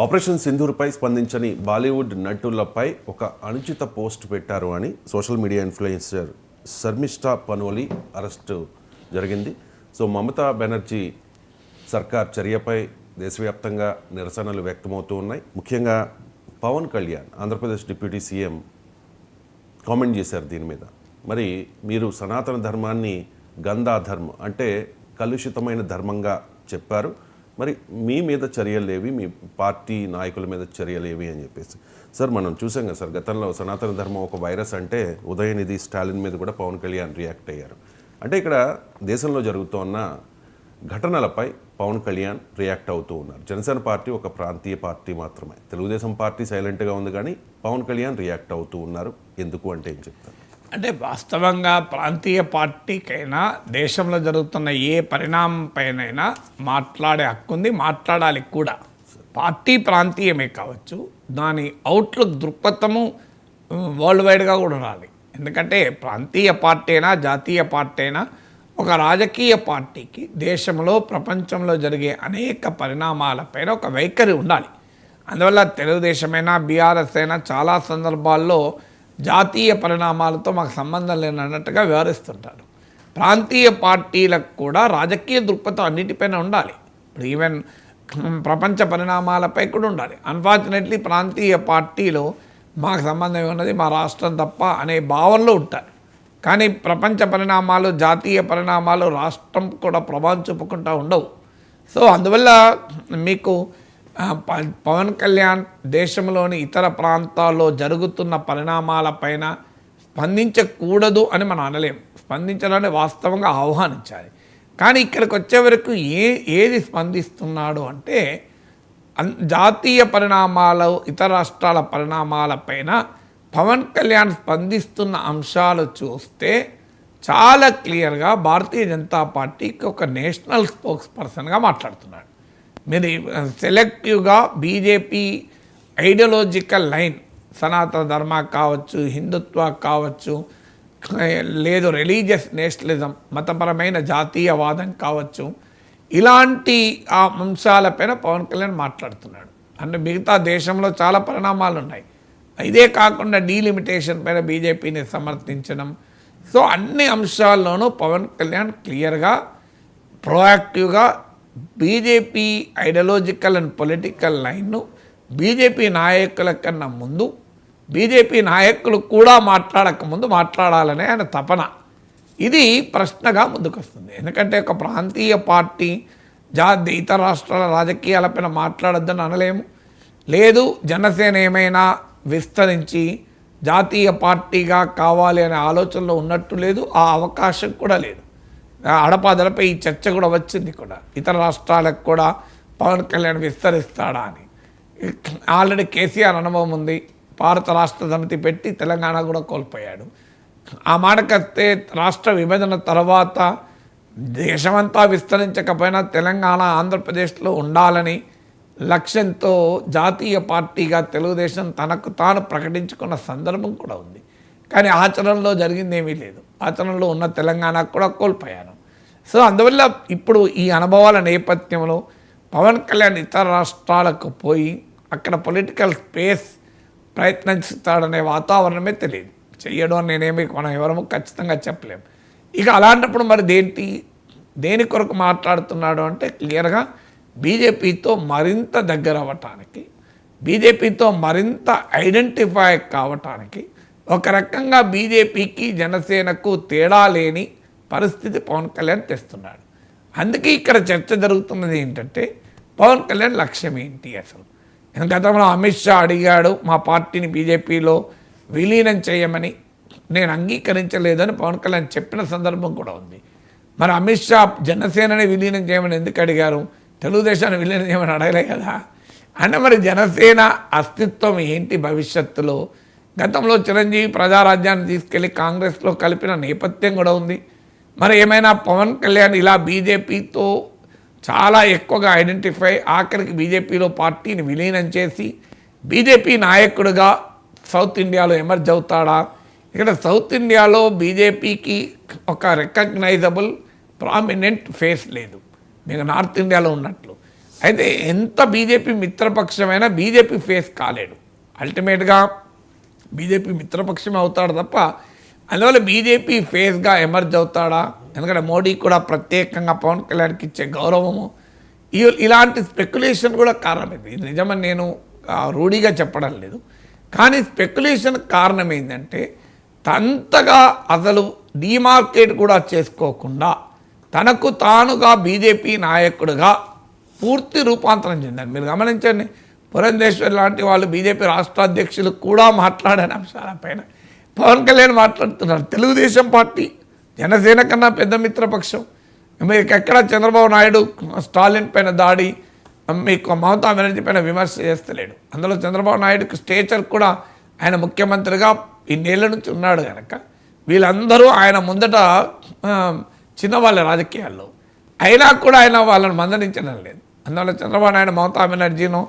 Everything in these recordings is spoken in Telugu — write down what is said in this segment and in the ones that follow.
ఆపరేషన్ సింధూర్పై స్పందించని బాలీవుడ్ నటులపై ఒక అనుచిత పోస్ట్ పెట్టారు అని social media influencer Sharmishtha Panoli arrest జరిగింది. సో మమతా బెనర్జీ సర్కార్ చర్యపై దేశవ్యాప్తంగా నిరసనలు వ్యక్తమవుతూ ఉన్నాయి. ముఖ్యంగా Pawan Kalyan Andhra Pradesh deputy CM comment చేశారు దీని మీద. మరి మీరు సనాతన ధర్మాన్ని గందా ధర్మం అంటే కలుషితమైన ధర్మంగా చెప్పారు, మరి మీ మీద చర్యలేవి, మీ పార్టీ నాయకుల మీద చర్యలేవి అని చెప్పేసి. సార్ మనం చూసాం కదా సార్, గతంలో సనాతన ధర్మం ఒక వైరస్ అంటే ఉదయనిధి స్టాలిన్ మీద కూడా పవన్ కళ్యాణ్ రియాక్ట్ అయ్యారు. అంటే ఇక్కడ దేశంలో జరుగుతున్న ఘటనలపై పవన్ కళ్యాణ్ రియాక్ట్ అవుతూ ఉన్నారు. జనసేన పార్టీ ఒక ప్రాంతీయ పార్టీ మాత్రమే, తెలుగుదేశం పార్టీ సైలెంట్గా ఉంది, కానీ పవన్ కళ్యాణ్ రియాక్ట్ అవుతూ ఉన్నారు. ఎందుకు అంటే ఏం చెప్తారు? అంటే వాస్తవంగా ప్రాంతీయ పార్టీకైనా దేశంలో జరుగుతున్న ఏ పరిణామం పైనైనా మాట్లాడే హక్కు ఉంది, మాట్లాడాలి కూడా. పార్టీ ప్రాంతీయమే కావచ్చు, దాని అవుట్లుక్ దృక్పథము వరల్డ్ వైడ్గా కూడా ఉండాలి. ఎందుకంటే ప్రాంతీయ పార్టీ అయినా జాతీయ పార్టీ అయినా ఒక రాజకీయ పార్టీకి దేశంలో ప్రపంచంలో జరిగే అనేక పరిణామాలపైన ఒక వైఖరి ఉండాలి. అందువల్ల తెలుగుదేశమైనా బీఆర్ఎస్ అయినా చాలా సందర్భాల్లో జాతీయ పరిణామాలతో మాకు సంబంధం లేనన్నట్టుగా వ్యవహరిస్తుంటారు. ప్రాంతీయ పార్టీలకు కూడా రాజకీయ దృక్పథం అన్నిటిపైన ఉండాలి. ఇప్పుడు ఈవెన్ ప్రపంచ పరిణామాలపై కూడా ఉండాలి. అన్ఫార్చునేట్లీ ప్రాంతీయ పార్టీలు మాకు సంబంధం ఉన్నది మా రాష్ట్రం తప్ప అనే భావనలో ఉంటారు. కానీ ప్రపంచ పరిణామాలు, జాతీయ పరిణామాలు రాష్ట్రం కూడా ప్రభావం చూపుకుంటూ ఉండవు. సో అందువల్ల మీకు పవన్ కళ్యాణ్ దేశంలోని ఇతర ప్రాంతాల్లో జరుగుతున్న పరిణామాలపైన స్పందించకూడదు అని మనం అనలేం. స్పందించాలని వాస్తవంగా ఆహ్వానించాలి. కానీ ఇక్కడికి వచ్చే వరకు ఏది స్పందిస్తున్నాడు అంటే జాతీయ పరిణామాలు, ఇతర రాష్ట్రాల పరిణామాలపైన పవన్ కళ్యాణ్ స్పందిస్తున్న అంశాలు చూస్తే చాలా క్లియర్గా భారతీయ జనతా పార్టీకి ఒక నేషనల్ స్పోక్స్ పర్సన్గా మాట్లాడుతున్నాడు. మీరు సెలెక్టివ్గా బీజేపీ ఐడియాలజికల్ లైన్, సనాతన ధర్మ కావచ్చు, హిందుత్వ కావచ్చు, లేదు రిలీజియస్ నేషనలిజం, మతపరమైన జాతీయవాదం కావచ్చు, ఇలాంటి ఆ అంశాలపైన పవన్ కళ్యాణ్ మాట్లాడుతున్నాడు. అంటే మిగతా దేశంలో చాలా పరిణామాలు ఉన్నాయి. ఇదే కాకుండా డీలిమిటేషన్ పైన బీజేపీని సమర్థించడం. సో అన్ని అంశాల్లోనూ పవన్ కళ్యాణ్ క్లియర్గా ప్రోయాక్టివ్గా బీజేపీ ఐడియాలజికల్ అండ్ పొలిటికల్ లైన్ను బీజేపీ నాయకుల కన్నా ముందు, బీజేపీ నాయకులు కూడా మాట్లాడకముందు మాట్లాడాలనే ఆయన తపన. ఇది ప్రశ్నగా ముందుకొస్తుంది. ఎందుకంటే ఒక ప్రాంతీయ పార్టీ ఇతర రాష్ట్రాల రాజకీయాలపైన మాట్లాడొద్దని అనలేము. లేదు జనసేన ఏమైనా విస్తరించి జాతీయ పార్టీగా కావాలి అనే ఆలోచనలో ఉన్నట్టు లేదు, ఆ అవకాశం కూడా లేదు. అడపాదడపై ఈ చర్చ కూడా వచ్చింది కూడా, ఇతర రాష్ట్రాలకు కూడా పవన్ కళ్యాణ్ విస్తరిస్తాడా అని. ఆల్రెడీ కేసీఆర్ అనుభవం ఉంది, భారత రాష్ట్ర సమితి పెట్టి తెలంగాణ కూడా కోల్పోయాడు. ఆ మాటకొస్తే రాష్ట్ర విభజన తర్వాత దేశమంతా విస్తరించకపోయినా తెలంగాణ ఆంధ్రప్రదేశ్లో ఉండాలని లక్ష్యంతో జాతీయ పార్టీగా తెలుగుదేశం తనకు తాను ప్రకటించుకున్న సందర్భం కూడా ఉంది. కానీ ఆచరణలో జరిగింది ఏమీ లేదు. ఆచరణలో ఉన్న తెలంగాణకు కూడా కోల్పోయాను. సో అందువల్ల ఇప్పుడు ఈ అనుభవాల నేపథ్యంలో పవన్ కళ్యాణ్ ఇతర రాష్ట్రాలకు పోయి అక్కడ పొలిటికల్ స్పేస్ ప్రయత్నిస్తాడనే వాతావరణమే తెలియదు. చెయ్యడం అని మనం ఎవరము ఖచ్చితంగా చెప్పలేము. ఇక అలాంటప్పుడు మరి దేని కొరకు మాట్లాడుతున్నాడు అంటే క్లియర్గా బీజేపీతో మరింత దగ్గర అవ్వటానికి, బీజేపీతో మరింత ఐడెంటిఫై కావటానికి, ఒక రకంగా బీజేపీకి జనసేనకు తేడా లేని పరిస్థితి పవన్ కళ్యాణ్ తెస్తున్నాడు. అందుకే ఇక్కడ చర్చ జరుగుతున్నది ఏంటంటే పవన్ కళ్యాణ్ లక్ష్యం ఏంటి అసలు. గతంలో అమిత్ షా అడిగాడు మా పార్టీని బీజేపీలో విలీనం చేయమని, నేను అంగీకరించలేదని పవన్ కళ్యాణ్ చెప్పిన సందర్భం కూడా ఉంది. మరి అమిత్ షా జనసేనని విలీనం చేయమని ఎందుకు అడిగారు, తెలుగుదేశాన్ని విలీనం చేయమని అడగలే కదా. అంటే మరి జనసేన అస్తిత్వం ఏంటి భవిష్యత్తులో? గతంలో చిరంజీవి ప్రజారాజ్యాన్ని తీసుకెళ్ళి కాంగ్రెస్లో కలిపిన నేపథ్యం కూడా ఉంది. మరి ఏమైనా పవన్ కళ్యాణ్ ఇలా బీజేపీతో చాలా ఎక్కువగా ఐడెంటిఫై ఆఖరికి బీజేపీలో పార్టీని విలీనం చేసి బీజేపీ నాయకుడిగా సౌత్ ఇండియాలో ఎమర్జ్ అవుతాడా? ఇక్కడ సౌత్ ఇండియాలో బీజేపీకి ఒక రికగ్నైజబుల్ ప్రామినెంట్ ఫేస్ లేదు, మీకు నార్త్ ఇండియాలో ఉన్నట్లు. అయితే ఎంత బీజేపీ మిత్రపక్షమైనా బీజేపీ ఫేస్ కాలేడు. అల్టిమేట్గా బీజేపీ మిత్రపక్షమే అవుతాడు తప్ప అందువల్ల బీజేపీ ఫేస్గా ఎమర్జ్ అవుతాడా? ఎందుకంటే మోడీ కూడా ప్రత్యేకంగా పవన్ కళ్యాణ్కి ఇచ్చే గౌరవము ఇలాంటి స్పెక్యులేషన్ కూడా కారణమైంది. ఇది నిజమని నేను రూఢిగా చెప్పడం లేదు, కానీ స్పెక్యులేషన్ కారణం ఏంటంటే తంతగా అసలు డిమార్కేట్ కూడా చేసుకోకుండా తనకు తానుగా బీజేపీ నాయకుడిగా పూర్తి రూపాంతరం చెందారు. మీరు గమనించండి, పురంధేశ్వర్ లాంటి వాళ్ళు బీజేపీ రాష్ట్ర అధ్యక్షులు కూడా మాట్లాడిన అంశాలపైన పవన్ కళ్యాణ్ మాట్లాడుతున్నారు. తెలుగుదేశం పార్టీ జనసేన కన్నా పెద్ద మిత్రపక్షం. మీకు ఎక్కడ చంద్రబాబు నాయుడు స్టాలిన్ పైన దాడి, మీకు మమతా బెనర్జీ పైన విమర్శ చేస్తలేడు. అందులో చంద్రబాబు నాయుడుకి స్టేచర్ కూడా ఆయన ముఖ్యమంత్రిగా ఇన్నేళ్ల నుంచి ఉన్నాడు కనుక వీళ్ళందరూ ఆయన ముందట చిన్నవాళ్ళ రాజకీయాల్లో అయినా కూడా ఆయన వాళ్ళని మందలించడం లేదు. అందువల్ల చంద్రబాబు నాయుడు మమతా బెనర్జీను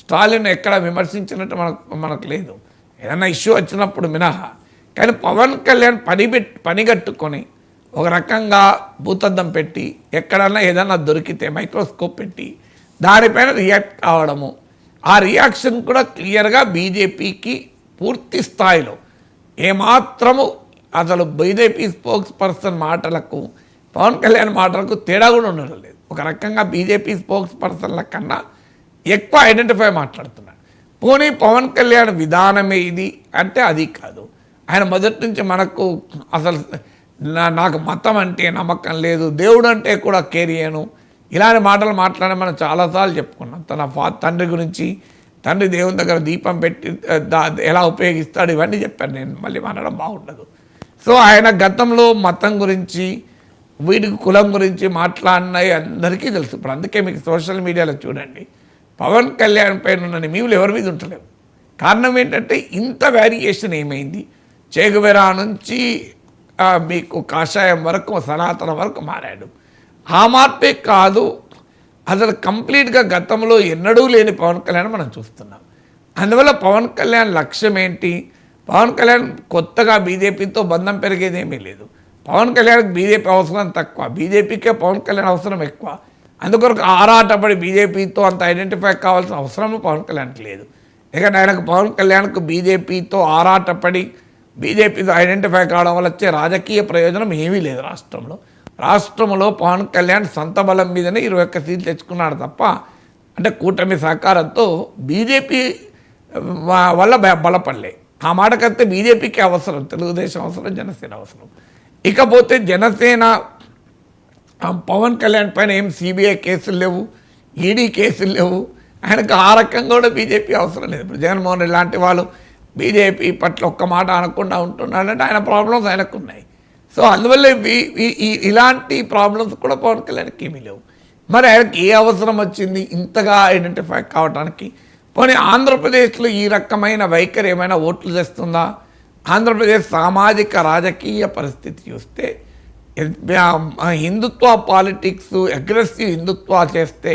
స్టాలిన్ ఎక్కడ విమర్శించినట్టు మనకు లేదు, ఏదైనా ఇష్యూ వచ్చినప్పుడు మినహా. కానీ పవన్ కళ్యాణ్ పనిగట్టుకొని ఒక రకంగా భూతద్దం పెట్టి ఎక్కడన్నా ఏదన్నా దొరికితే మైక్రోస్కోప్ పెట్టి దానిపైన రియాక్ట్ కావడము, ఆ రియాక్షన్ కూడా క్లియర్గా బీజేపీకి పూర్తి స్థాయిలో ఏమాత్రము అసలు బీజేపీ స్పోక్స్ పర్సన్ మాటలకు పవన్ కళ్యాణ్ మాటలకు తేడా కూడా ఉండడం లేదు. ఒక రకంగా బీజేపీ స్పోక్స్ పర్సన్ల కన్నా ఎక్కువ ఐడెంటిఫై మాట్లాడుతున్నాడు. పోనీ పవన్ కళ్యాణ్ విధానమే ఇది అంటే అది కాదు. ఆయన మొదటి నుంచి మనకు అసలు నాకు మతం అంటే నమ్మకం లేదు, దేవుడు అంటే కూడా కేర్ చేయను, ఇలాంటి మాటలు మాట్లాడి మనం చాలాసార్లు చెప్పుకున్నాం. తన తండ్రి గురించి, తండ్రి దేవుని దగ్గర దీపం పెట్టి ఎలా ఉపయోగిస్తాడు ఇవన్నీ చెప్పాను నేను, మళ్ళీ మాట్లాడడం బాగుండదు. సో ఆయన గతంలో మతం గురించి వీడికి కులం గురించి మాట్లాడినవి అందరికీ తెలుసు. ఇప్పుడు అందుకే మీకు సోషల్ మీడియాలో చూడండి పవన్ కళ్యాణ్ పైన ఉన్న మీవులు ఎవరి మీద ఉంటలేవు. కారణం ఏంటంటే ఇంత వేరియేషన్ ఏమైంది, చేగువెరా నుంచి మీకు కాషాయం వరకు సనాతన వరకు మారాడు. ఆ మార్పే కాదు, అసలు కంప్లీట్గా గతంలో ఎన్నడూ లేని పవన్ కళ్యాణ్ మనం చూస్తున్నాం. అందువల్ల పవన్ కళ్యాణ్ లక్ష్యం ఏంటి? పవన్ కళ్యాణ్ కొత్తగా బీజేపీతో బంధం పెరిగేదేమీ లేదు. పవన్ కళ్యాణ్కి బీజేపీ అవసరం తక్కువ, బీజేపీకే పవన్ కళ్యాణ్ అవసరం ఎక్కువ. అందుకొరకు ఆరాటపడి బీజేపీతో అంత ఐడెంటిఫై కావాల్సిన అవసరం పవన్ కళ్యాణ్కి లేదు. ఎందుకంటే ఆయనకు పవన్ కళ్యాణ్కు బీజేపీతో ఆరాటపడి బీజేపీతో ఐడెంటిఫై కావడం వల్ల వచ్చే రాజకీయ ప్రయోజనం ఏమీ లేదు. రాష్ట్రంలో పవన్ కళ్యాణ్ సొంత బలం మీదనే 21 సీట్లు తెచ్చుకున్నాడు తప్ప, అంటే కూటమి సహకారంతో బీజేపీ వల్ల బలపడలే. ఆ మాటకైతే బీజేపీకి అవసరం, తెలుగుదేశం అవసరం, జనసేన అవసరం. ఇకపోతే జనసేన పవన్ కళ్యాణ్ పైన ఏం సిబిఐ కేసులు లేవు, ఈడీ కేసులు లేవు, ఆయనకు ఆ రకంగా కూడా బీజేపీ అవసరం లేదు. ఇప్పుడు జగన్మోహన్ రెడ్డి లాంటి వాళ్ళు బీజేపీ పట్ల ఒక్క మాట అనకుండా ఉంటున్నాడంటే ఆయన ప్రాబ్లమ్స్ ఆయనకు ఉన్నాయి. సో అందువల్ల ఇలాంటి ప్రాబ్లమ్స్ కూడా పవన్ కళ్యాణ్కి ఏమీ లేవు. మరి ఆయనకి ఏ అవసరం వచ్చింది ఇంతగా ఐడెంటిఫై కావడానికి? పోనీ ఆంధ్రప్రదేశ్లో ఈ రకమైన వైఖరి ఏమైనా ఓట్లు తెస్తుందా? ఆంధ్రప్రదేశ్ సామాజిక రాజకీయ పరిస్థితి చూస్తే హిందుత్వ పాలిటిక్స్, అగ్రెసివ్ హిందుత్వ చేస్తే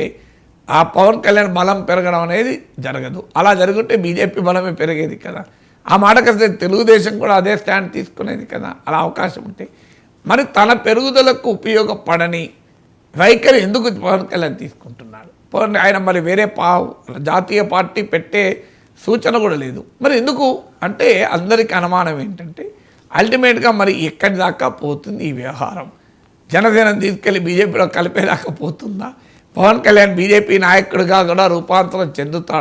ఆ పవన్ కళ్యాణ్ బలం పెరగడం అనేది జరగదు. అలా జరుగుంటే బీజేపీ బలమే పెరిగేది కదా. ఆ మాటకొస్తే తెలుగుదేశం కూడా అదే స్టాండ్ తీసుకునేది కదా, అలా అవకాశం ఉంటే. మరి తన పెరుగుదలకు ఉపయోగపడని వైఖరి ఎందుకు పవన్ కళ్యాణ్ తీసుకుంటున్నాడు? ఆయన మరి వేరే జాతీయ పార్టీ పెట్టే సూచన కూడా లేదు. మరి ఎందుకు అంటే అందరికీ అనుమానం ఏంటంటే అల్టిమేట్గా మరి ఎక్కడి దాకా పోతుంది ఈ వ్యవహారం? జనసేనను తీసుకెళ్ళి బీజేపీలో కలిపేదాకా పోతుందా? పవన్ కళ్యాణ్ బీజేపీ నాయకుడిగా కూడా రూపాంతరం చెందుతాడా?